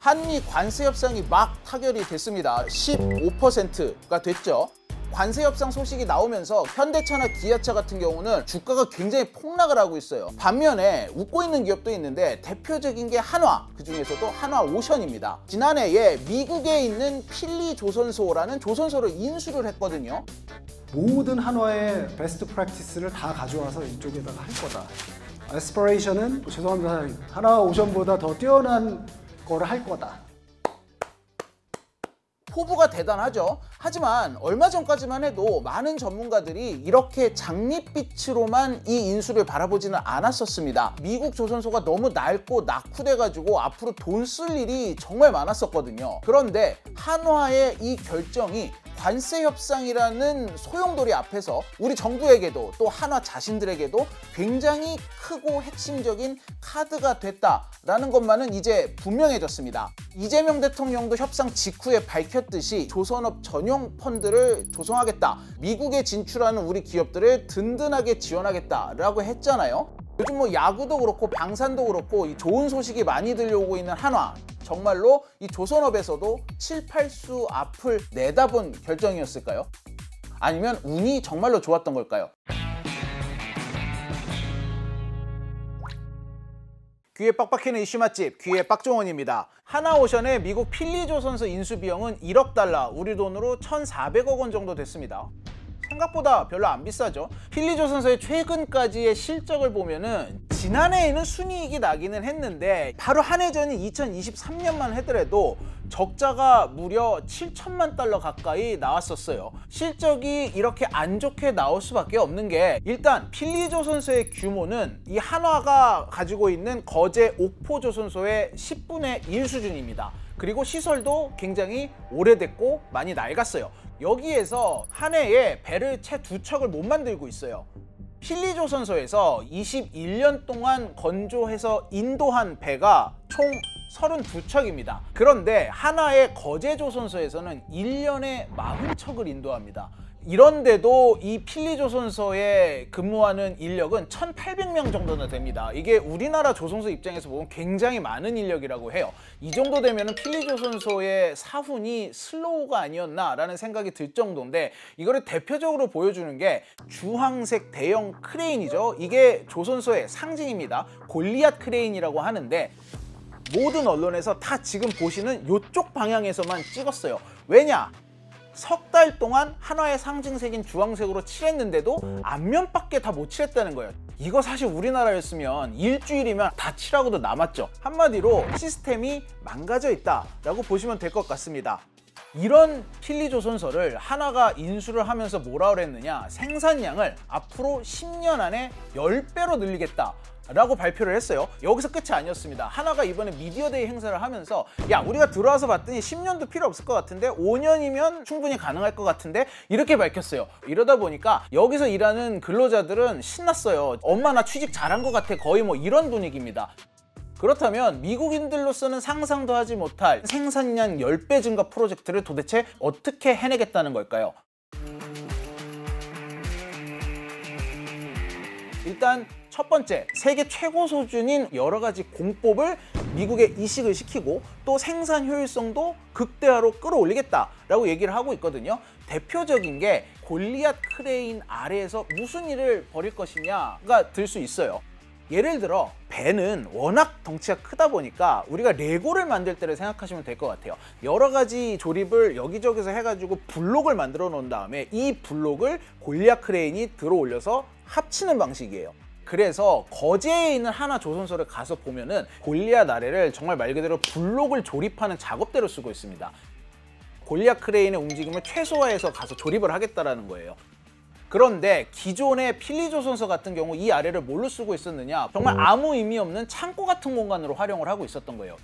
한미 관세 협상이 막 타결이 됐습니다. 15%가 됐죠. 관세 협상 소식이 나오면서 현대차나 기아차 같은 경우는 주가가 굉장히 폭락을 하고 있어요. 반면에 웃고 있는 기업도 있는데 대표적인 게 한화, 그중에서도 한화오션입니다. 지난해에 미국에 있는 필리조선소라는 조선소를 인수를 했거든요. 모든 한화의 베스트 프랙티스를 다 가져와서 이쪽에다가 할 거다. 에스퍼레이션은 죄송합니다. 한화오션보다 더 뛰어난 거를 할 거다. 포부가 대단하죠. 하지만 얼마 전까지만 해도 많은 전문가들이 이렇게 장밋빛으로만 이 인수를 바라보지는 않았었습니다. 미국 조선소가 너무 낡고 낙후돼가지고 앞으로 돈 쓸 일이 정말 많았었거든요. 그런데 한화의 이 결정이 관세 협상이라는 소용돌이 앞에서 우리 정부에게도 또 한화 자신들에게도 굉장히 크고 핵심적인 카드가 됐다라는 것만은 이제 분명해졌습니다. 이재명 대통령도 협상 직후에 밝혔듯이 조선업 전용 펀드를 조성하겠다. 미국에 진출하는 우리 기업들을 든든하게 지원하겠다라고 했잖아요. 요즘 뭐 야구도 그렇고 방산도 그렇고 이 좋은 소식이 많이 들려오고 있는 한화. 정말로 이 조선업에서도 7, 8수 앞을 내다본 결정이었을까요? 아니면 운이 정말로 좋았던 걸까요? 귀에 빡빡이는 이슈 맛집, 귀의 빡종원입니다. 한화오션의 미국 필리조선소 인수 비용은 1억 달러, 우리 돈으로 1,400억 원 정도 됐습니다. 생각보다 별로 안 비싸죠. 필리조선소의 최근까지의 실적을 보면은 지난해에는 순이익이 나기는 했는데 바로 한 해 전인 2023년만 하더라도 적자가 무려 7천만 달러 가까이 나왔었어요. 실적이 이렇게 안 좋게 나올 수밖에 없는 게 일단 필리조선소의 규모는 이 한화가 가지고 있는 거제 옥포조선소의 10분의 1 수준입니다. 그리고 시설도 굉장히 오래됐고 많이 낡았어요. 여기에서 한 해에 배를 채 2척을 못 만들고 있어요. 필리조선소에서 21년 동안 건조해서 인도한 배가 총 32척입니다. 그런데 한화의 거제조선소에서는 1년에 40척을 인도합니다. 이런데도 이 필리조선소에 근무하는 인력은 1,800명 정도나 됩니다. 이게 우리나라 조선소 입장에서 보면 굉장히 많은 인력이라고 해요. 이 정도 되면 필리조선소의 사훈이 슬로우가 아니었나라는 생각이 들 정도인데 이거를 대표적으로 보여주는 게 주황색 대형 크레인이죠. 이게 조선소의 상징입니다. 골리앗 크레인이라고 하는데 모든 언론에서 다 지금 보시는 이쪽 방향에서만 찍었어요. 왜냐? 석 달 동안 한화의 상징색인 주황색으로 칠했는데도 앞면밖에 다 못 칠했다는 거예요. 이거 사실 우리나라였으면 일주일이면 다 칠하고도 남았죠. 한마디로 시스템이 망가져 있다라고 보시면 될 것 같습니다. 이런 필리조선소를 한화가 인수를 하면서 뭐라 그랬느냐, 생산량을 앞으로 10년 안에 10배로 늘리겠다 라고 발표를 했어요. 여기서 끝이 아니었습니다. 한화가 이번에 미디어데이 행사를 하면서 야, 우리가 들어와서 봤더니 10년도 필요 없을 것 같은데 5년이면 충분히 가능할 것 같은데 이렇게 밝혔어요. 이러다 보니까 여기서 일하는 근로자들은 신났어요. 엄마 나 취직 잘한 것 같아, 거의 뭐 이런 분위기입니다. 그렇다면 미국인들로서는 상상도 하지 못할 생산량 10배 증가 프로젝트를 도대체 어떻게 해내겠다는 걸까요? 일단 첫 번째, 세계 최고 수준인 여러 가지 공법을 미국에 이식을 시키고 또 생산 효율성도 극대화로 끌어올리겠다라고 얘기를 하고 있거든요. 대표적인 게 골리앗 크레인 아래에서 무슨 일을 벌일 것이냐가 들 수 있어요. 예를 들어 배는 워낙 덩치가 크다 보니까 우리가 레고를 만들 때를 생각하시면 될 것 같아요. 여러 가지 조립을 여기저기서 해가지고 블록을 만들어 놓은 다음에 이 블록을 골리앗 크레인이 들어 올려서 합치는 방식이에요. 그래서 거제에 있는 한화조선소를 가서 보면은 골리앗 아래를 정말 말 그대로 블록을 조립하는 작업대로 쓰고 있습니다. 골리앗 크레인의 움직임을 최소화해서 가서 조립을 하겠다라는 거예요. 그런데 기존의 필리조선소 같은 경우 이 아래를 뭘로 쓰고 있었느냐, 정말 아무 의미 없는 창고 같은 공간으로 활용을 하고 있었던 거예요.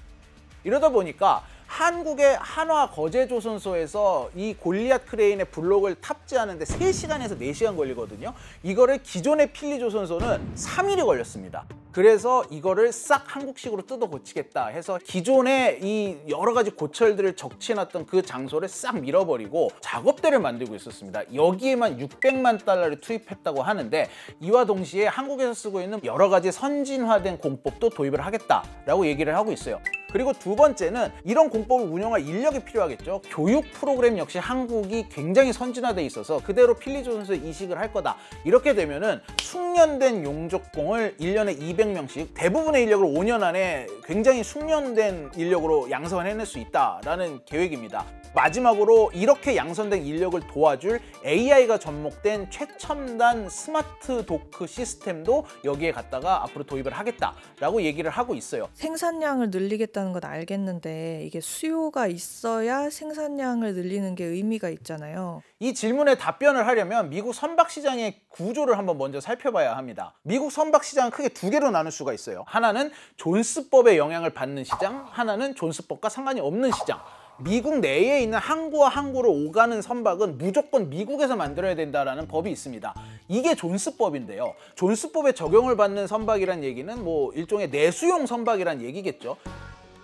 이러다 보니까 한국의 한화 거제조선소에서 이 골리앗 크레인의 블록을 탑재하는데 3시간에서 4시간 걸리거든요. 이거를 기존의 필리조선소는 3일이 걸렸습니다. 그래서 이거를 싹 한국식으로 뜯어 고치겠다 해서 기존의 이 여러 가지 고철들을 적치해놨던 그 장소를 싹 밀어버리고 작업대를 만들고 있었습니다. 여기에만 600만 달러를 투입했다고 하는데 이와 동시에 한국에서 쓰고 있는 여러 가지 선진화된 공법도 도입을 하겠다라고 얘기를 하고 있어요. 그리고 두 번째는 이런 공법을 운영할 인력이 필요하겠죠. 교육 프로그램 역시 한국이 굉장히 선진화돼 있어서 그대로 필리조선소에 이식을 할 거다. 이렇게 되면은 숙련된 용접공을 1년에 200명씩 대부분의 인력을 5년 안에 굉장히 숙련된 인력으로 양성을 해낼 수 있다라는 계획입니다. 마지막으로 이렇게 양성된 인력을 도와줄 AI가 접목된 최첨단 스마트 도크 시스템도 여기에 갖다가 앞으로 도입을 하겠다라고 얘기를 하고 있어요. 생산량을 늘리겠다는 건 알겠는데 이게 수요가 있어야 생산량을 늘리는 게 의미가 있잖아요. 이 질문에 답변을 하려면 미국 선박 시장의 구조를 한번 먼저 살펴봐야 합니다. 미국 선박 시장은 크게 두 개로 나눌 수가 있어요. 하나는 존스법의 영향을 받는 시장, 하나는 존스법과 상관이 없는 시장. 미국 내에 있는 항구와 항구를 오가는 선박은 무조건 미국에서 만들어야 된다라는 법이 있습니다. 이게 존스법인데요. 존스법에 적용을 받는 선박이란 얘기는 뭐 일종의 내수용 선박이란 얘기겠죠.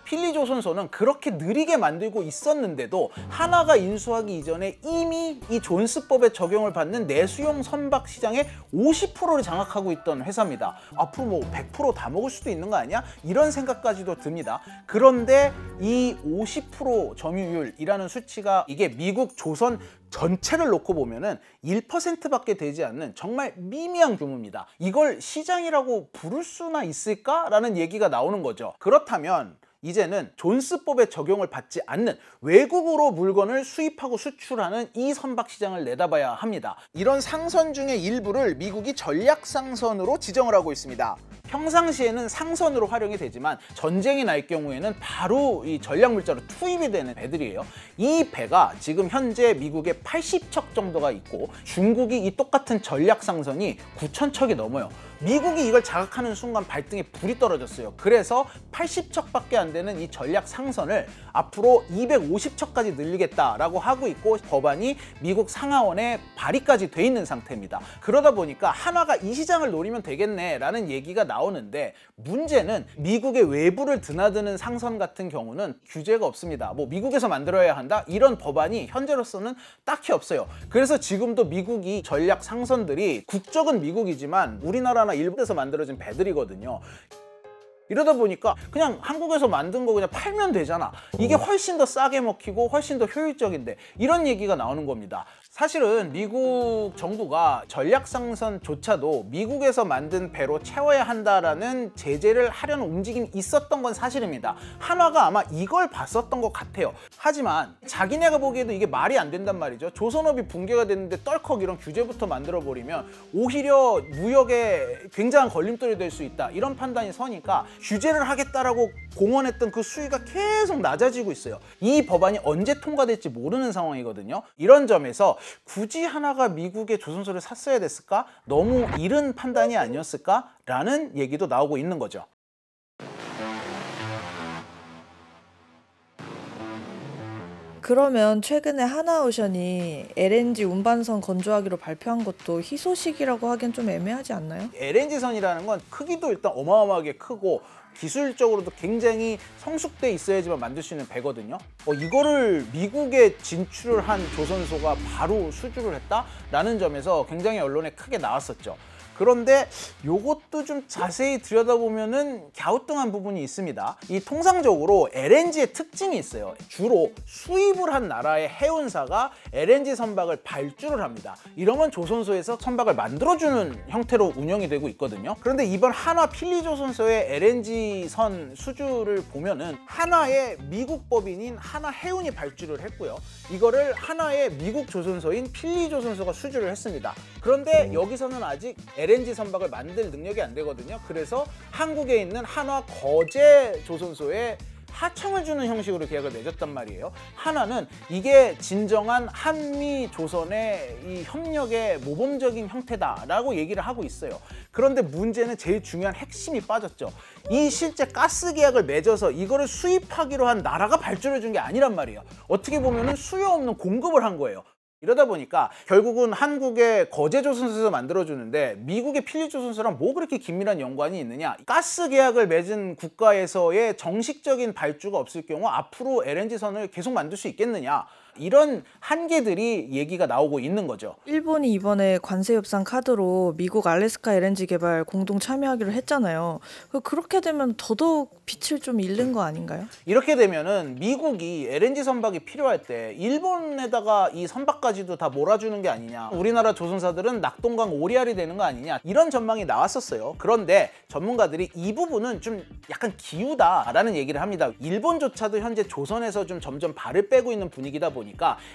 필리조선소는 그렇게 느리게 만들고 있었는데도 하나가 인수하기 이전에 이미 이 존스법에 적용을 받는 내수용 선박 시장의 50%를 장악하고 있던 회사입니다. 앞으로 뭐 100% 다 먹을 수도 있는 거 아니야? 이런 생각까지도 듭니다. 그런데 이 50% 점유율이라는 수치가 이게 미국 조선 전체를 놓고 보면은 1%밖에 되지 않는 정말 미미한 규모입니다. 이걸 시장이라고 부를 수나 있을까라는 얘기가 나오는 거죠. 그렇다면 이제는 존스법에 적용을 받지 않는 외국으로 물건을 수입하고 수출하는 이 선박 시장을 내다봐야 합니다. 이런 상선 중의 일부를 미국이 전략상선으로 지정을 하고 있습니다. 평상시에는 상선으로 활용이 되지만 전쟁이 날 경우에는 바로 이 전략물자로 투입이 되는 배들이에요. 이 배가 지금 현재 미국에 80척 정도가 있고 중국이 이 똑같은 전략상선이 9,000척이 넘어요. 미국이 이걸 자극하는 순간 발등에 불이 떨어졌어요. 그래서 80척밖에 안 되는 이 전략 상선을 앞으로 250척까지 늘리겠다라고 하고 있고 법안이 미국 상하원에 발의까지 돼 있는 상태입니다. 그러다 보니까 하나가 이 시장을 노리면 되겠네라는 얘기가 나오는데 문제는 미국의 외부를 드나드는 상선 같은 경우는 규제가 없습니다. 뭐 미국에서 만들어야 한다? 이런 법안이 현재로서는 딱히 없어요. 그래서 지금도 미국이 전략 상선들이 국적은 미국이지만 우리나라나 일본에서 만들어진 배들이거든요. 이러다 보니까 그냥 한국에서 만든 거 그냥 팔면 되잖아. 이게 훨씬 더 싸게 먹히고 훨씬 더 효율적인데 이런 얘기가 나오는 겁니다. 사실은 미국 정부가 전략상선조차도 미국에서 만든 배로 채워야 한다라는 제재를 하려는 움직임이 있었던 건 사실입니다. 한화가 아마 이걸 봤었던 것 같아요. 하지만 자기네가 보기에도 이게 말이 안 된단 말이죠. 조선업이 붕괴가 됐는데 떨컥 이런 규제부터 만들어버리면 오히려 무역에 굉장한 걸림돌이 될 수 있다. 이런 판단이 서니까 규제를 하겠다라고 공언했던 그 수위가 계속 낮아지고 있어요. 이 법안이 언제 통과될지 모르는 상황이거든요. 이런 점에서 굳이 하나가 미국의 조선소를 샀어야 됐을까? 너무 이른 판단이 아니었을까? 라는 얘기도 나오고 있는 거죠. 그러면 최근에 하나오션이 LNG 운반선 건조하기로 발표한 것도 희소식이라고 하기엔 좀 애매하지 않나요? LNG선이라는 건 크기도 일단 어마어마하게 크고 기술적으로도 굉장히 성숙돼 있어야지만 만들 수 있는 배거든요. 이거를 미국에 진출을 한 조선소가 바로 수주를 했다라는 점에서 굉장히 언론에 크게 나왔었죠. 그런데 이것도 좀 자세히 들여다보면은 갸우뚱한 부분이 있습니다. 이 통상적으로 LNG의 특징이 있어요. 주로 수입을 한 나라의 해운사가 LNG 선박을 발주를 합니다. 이러면 조선소에서 선박을 만들어주는 형태로 운영이 되고 있거든요. 그런데 이번 한화 필리조선소의 LNG 선 수주를 보면은 한화의 미국 법인인 한화해운이 발주를 했고요. 이거를 한화의 미국 조선소인 필리조선소가 수주를 했습니다. 그런데 여기서는 아직 LNG 선박을 만들 능력이 안 되거든요. 그래서 한국에 있는 한화 거제 조선소에 하청을 주는 형식으로 계약을 맺었단 말이에요. 한화는 이게 진정한 한미 조선의 이 협력의 모범적인 형태다라고 얘기를 하고 있어요. 그런데 문제는 제일 중요한 핵심이 빠졌죠. 이 실제 가스 계약을 맺어서 이거를 수입하기로 한 나라가 발주를 준 게 아니란 말이에요. 어떻게 보면은 수요 없는 공급을 한 거예요. 이러다 보니까 결국은 한국의 거제조선소에서 만들어주는데 미국의 필리조선소랑 뭐 그렇게 긴밀한 연관이 있느냐. 가스 계약을 맺은 국가에서의 정식적인 발주가 없을 경우 앞으로 LNG선을 계속 만들 수 있겠느냐. 이런 한계들이 얘기가 나오고 있는 거죠. 일본이 이번에 관세 협상 카드로 미국 알래스카 LNG 개발 공동 참여하기로 했잖아요. 그렇게 되면 더더욱 빛을 좀 잃는 거 아닌가요? 이렇게 되면은 미국이 LNG 선박이 필요할 때 일본에다가 이 선박까지도 다 몰아주는 게 아니냐. 우리나라 조선사들은 낙동강 오리알이 되는 거 아니냐. 이런 전망이 나왔었어요. 그런데 전문가들이 이 부분은 좀 약간 기우다라는 얘기를 합니다. 일본조차도 현재 조선에서 좀 점점 발을 빼고 있는 분위기다 보니까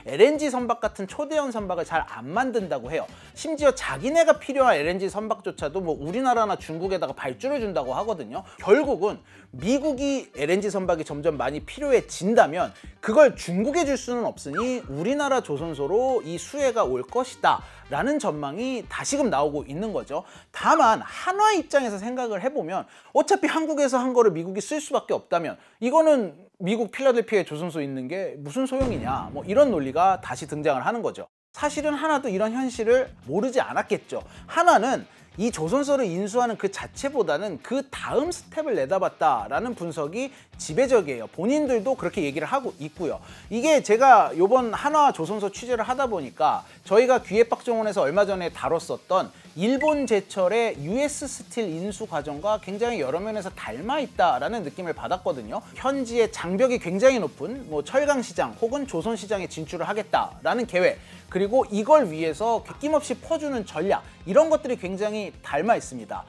LNG 선박 같은 초대형 선박을 잘 안 만든다고 해요. 심지어 자기네가 필요한 LNG 선박조차도 뭐 우리나라나 중국에다가 발주를 준다고 하거든요. 결국은 미국이 LNG 선박이 점점 많이 필요해진다면 그걸 중국에 줄 수는 없으니 우리나라 조선소로 이 수혜가 올 것이다 라는 전망이 다시금 나오고 있는 거죠. 다만 한화 입장에서 생각을 해보면 어차피 한국에서 한 거를 미국이 쓸 수밖에 없다면 이거는 미국 필라델피아에 조선소 있는 게 무슨 소용이냐, 뭐 이런 논리가 다시 등장을 하는 거죠. 사실은 하나도 이런 현실을 모르지 않았겠죠. 하나는 이 조선소를 인수하는 그 자체보다는 그 다음 스텝을 내다봤다라는 분석이 지배적이에요. 본인들도 그렇게 얘기를 하고 있고요. 이게 제가 요번 한화 조선소 취재를 하다 보니까 저희가 기획박정원에서 얼마 전에 다뤘었던 일본 제철의 US 스틸 인수 과정과 굉장히 여러 면에서 닮아 있다라는 느낌을 받았거든요. 현지의 장벽이 굉장히 높은 뭐 철강 시장 혹은 조선 시장에 진출을 하겠다라는 계획, 그리고 이걸 위해서 객김없이 퍼주는 전략, 이런 것들이 굉장히 닮아 있습니다.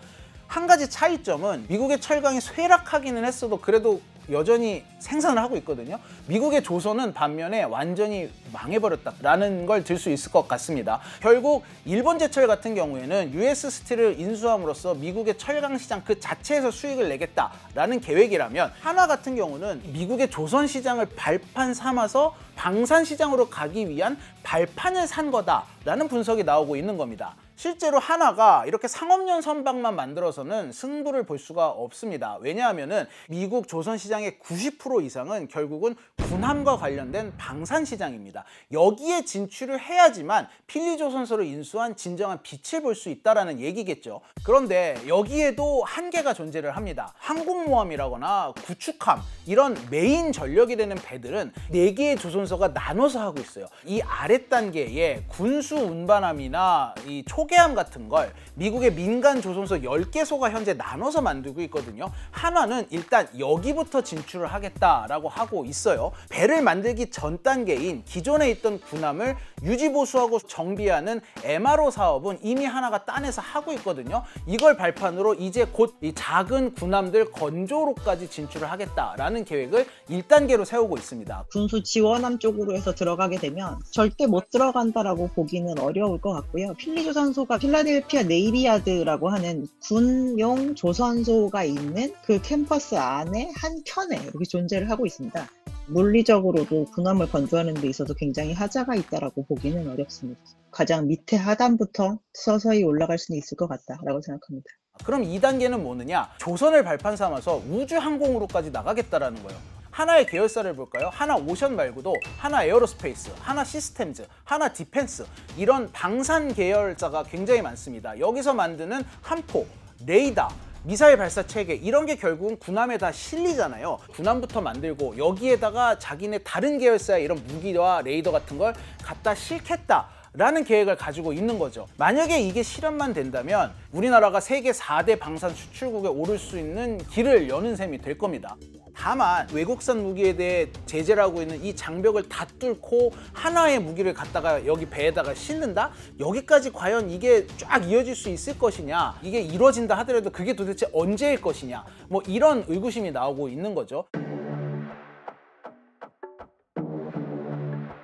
한 가지 차이점은 미국의 철강이 쇠락하기는 했어도 그래도 여전히 생산을 하고 있거든요. 미국의 조선은 반면에 완전히 망해버렸다라는 걸 들 수 있을 것 같습니다. 결국 일본 제철 같은 경우에는 US 스틸을 인수함으로써 미국의 철강 시장 그 자체에서 수익을 내겠다라는 계획이라면 한화 같은 경우는 미국의 조선 시장을 발판 삼아서 방산 시장으로 가기 위한 발판을 산 거다라는 분석이 나오고 있는 겁니다. 실제로 한화가 이렇게 상업용 선박만 만들어서는 승부를 볼 수가 없습니다. 왜냐하면은 미국 조선 시장의 90% 이상은 결국은 군함과 관련된 방산 시장입니다. 여기에 진출을 해야지만 필리조선소를 인수한 진정한 빛을 볼 수 있다라는 얘기겠죠. 그런데 여기에도 한계가 존재를 합니다. 항공모함이라거나 구축함, 이런 메인 전력이 되는 배들은 4개의 조선소가 나눠서 하고 있어요. 이 아랫단계에 군수 운반함이나 이 초계함 같은 걸 미국의 민간 조선소 10개소가 현재 나눠서 만들고 있거든요. 한화는 일단 여기부터 진출을 하겠다라고 하고 있어요. 배를 만들기 전 단계인 기존에 있던 군함을 유지보수하고 정비하는 MRO 사업은 이미 한화가 딴에서 하고 있거든요. 이걸 발판으로 이제 곧 이 작은 군함들 건조로까지 진출을 하겠다라는 계획을 1단계로 세우고 있습니다. 군수 지원함 쪽으로 해서 들어가게 되면 절대 못 들어간다라고 보기는 어려울 것 같고요. 필리조선소가 필라델피아 네이비야드라고 하는 군용 조선소가 있는 그 캠퍼스 안에 한 켠에 이렇게 존재를 하고 있습니다. 물리적으로도 군함을 건조하는 데 있어서 굉장히 하자가 있다라고 보기는 어렵습니다. 가장 밑에 하단부터 서서히 올라갈 수는 있을 것 같다라고 생각합니다. 그럼 2단계는 뭐느냐? 조선을 발판 삼아서 우주항공으로까지 나가겠다라는 거예요. 하나의 계열사를 볼까요? 하나 오션 말고도 하나 에어로스페이스, 하나 시스템즈, 하나 디펜스, 이런 방산 계열사가 굉장히 많습니다. 여기서 만드는 함포, 레이더, 미사일 발사 체계, 이런 게 결국은 군함에 다 실리잖아요. 군함부터 만들고 여기에다가 자기네 다른 계열사의 이런 무기와 레이더 같은 걸 갖다 싣겠다 라는 계획을 가지고 있는 거죠. 만약에 이게 실현만 된다면 우리나라가 세계 4대 방산 수출국에 오를 수 있는 길을 여는 셈이 될 겁니다. 다만 외국산 무기에 대해 제재를 하고 있는 이 장벽을 다 뚫고 하나의 무기를 갖다가 여기 배에다가 싣는다? 여기까지 과연 이게 쫙 이어질 수 있을 것이냐, 이게 이루어진다 하더라도 그게 도대체 언제일 것이냐, 뭐 이런 의구심이 나오고 있는 거죠.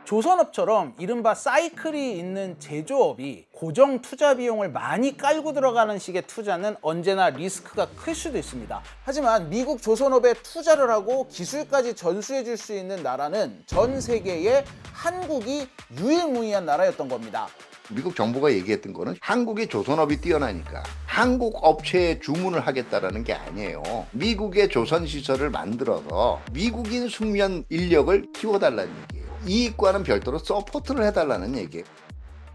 조선업처럼 이른바 사이클이 있는 제조업이 고정 투자 비용을 많이 깔고 들어가는 식의 투자는 언제나 리스크가 클 수도 있습니다. 하지만 미국 조선업에 투자를 하고 기술까지 전수해 줄 수 있는 나라는 전 세계에 한국이 유일무이한 나라였던 겁니다. 미국 정부가 얘기했던 거는 한국의 조선업이 뛰어나니까 한국 업체에 주문을 하겠다라는 게 아니에요. 미국의 조선 시설을 만들어서 미국인 숙련 인력을 키워달라는 얘기예요. 이익과는 별도로 서포트를 해달라는 얘기예요.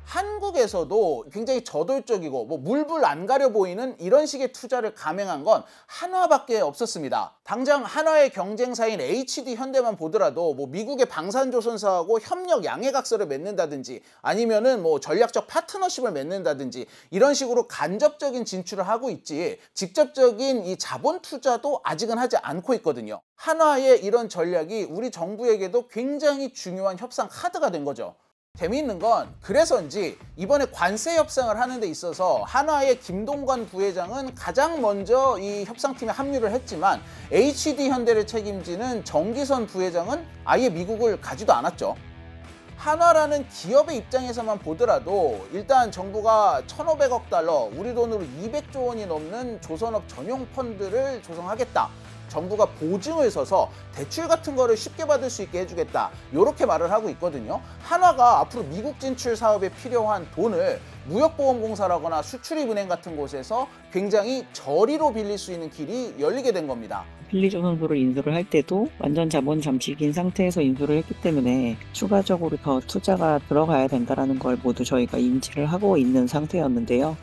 한국에서도 굉장히 저돌적이고 뭐 물불 안 가려 보이는 이런 식의 투자를 감행한 건 한화밖에 없었습니다. 당장 한화의 경쟁사인 HD 현대만 보더라도 뭐 미국의 방산조선사하고 협력 양해각서를 맺는다든지 아니면은 뭐 전략적 파트너십을 맺는다든지 이런 식으로 간접적인 진출을 하고 있지 직접적인 이 자본 투자도 아직은 하지 않고 있거든요. 한화의 이런 전략이 우리 정부에게도 굉장히 중요한 협상 카드가 된 거죠. 재미있는 건 그래서인지 이번에 관세 협상을 하는 데 있어서 한화의 김동관 부회장은 가장 먼저 이 협상팀에 합류를 했지만 HD 현대를 책임지는 정기선 부회장은 아예 미국을 가지도 않았죠. 한화라는 기업의 입장에서만 보더라도 일단 정부가 1,500억 달러, 우리 돈으로 200조 원이 넘는 조선업 전용 펀드를 조성하겠다. 정부가 보증을 서서 대출 같은 거를 쉽게 받을 수 있게 해주겠다. 이렇게 말을 하고 있거든요. 한화가 앞으로 미국 진출 사업에 필요한 돈을 무역보험공사라거나 수출입은행 같은 곳에서 굉장히 저리로 빌릴 수 있는 길이 열리게 된 겁니다. 필리조선소를 인수를 할 때도 완전 자본 잠식인 상태에서 인수를 했기 때문에 추가적으로 더 투자가 들어가야 된다는 걸 모두 저희가 인지를 하고 있는 상태였는데요.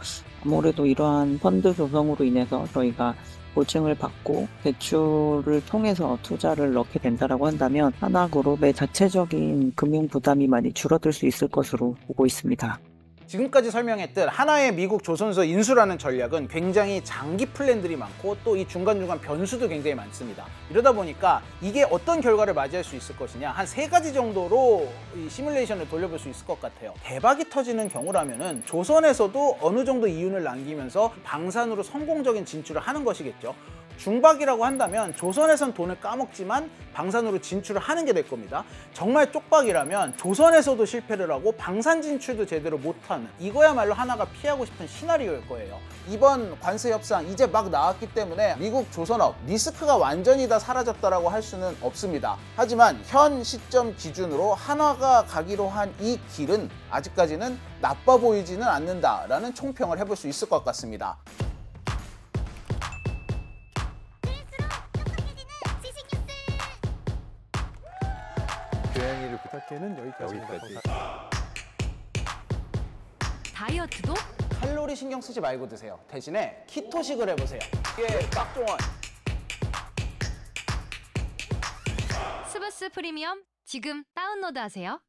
아무래도 이러한 펀드 조성으로 인해서 저희가 보증을 받고 대출을 통해서 투자를 넣게 된다고 한다면 한화그룹의 자체적인 금융 부담이 많이 줄어들 수 있을 것으로 보고 있습니다. 지금까지 설명했듯 한화의 미국 조선소 인수라는 전략은 굉장히 장기 플랜들이 많고 또 이 중간중간 변수도 굉장히 많습니다. 이러다 보니까 이게 어떤 결과를 맞이할 수 있을 것이냐 한 3가지 정도로 이 시뮬레이션을 돌려볼 수 있을 것 같아요. 대박이 터지는 경우라면은 조선에서도 어느 정도 이윤을 남기면서 방산으로 성공적인 진출을 하는 것이겠죠. 중박이라고 한다면 조선에선 돈을 까먹지만 방산으로 진출을 하는 게 될 겁니다. 정말 쪽박이라면 조선에서도 실패를 하고 방산 진출도 제대로 못하는 이거야말로 하나가 피하고 싶은 시나리오일 거예요. 이번 관세 협상 이제 막 나왔기 때문에 미국 조선업 리스크가 완전히 다 사라졌다라고 할 수는 없습니다. 하지만 현 시점 기준으로 한화가 가기로 한 이 길은 아직까지는 나빠 보이지는 않는다라는 총평을 해볼 수 있을 것 같습니다. 고양이를 부탁해는 여기까지입니다. 다이어트도? 칼로리 신경 쓰지 말고 드세요. 대신에 키토식을 해보세요. 이게 박종원. 스브스 프리미엄 지금 다운로드하세요.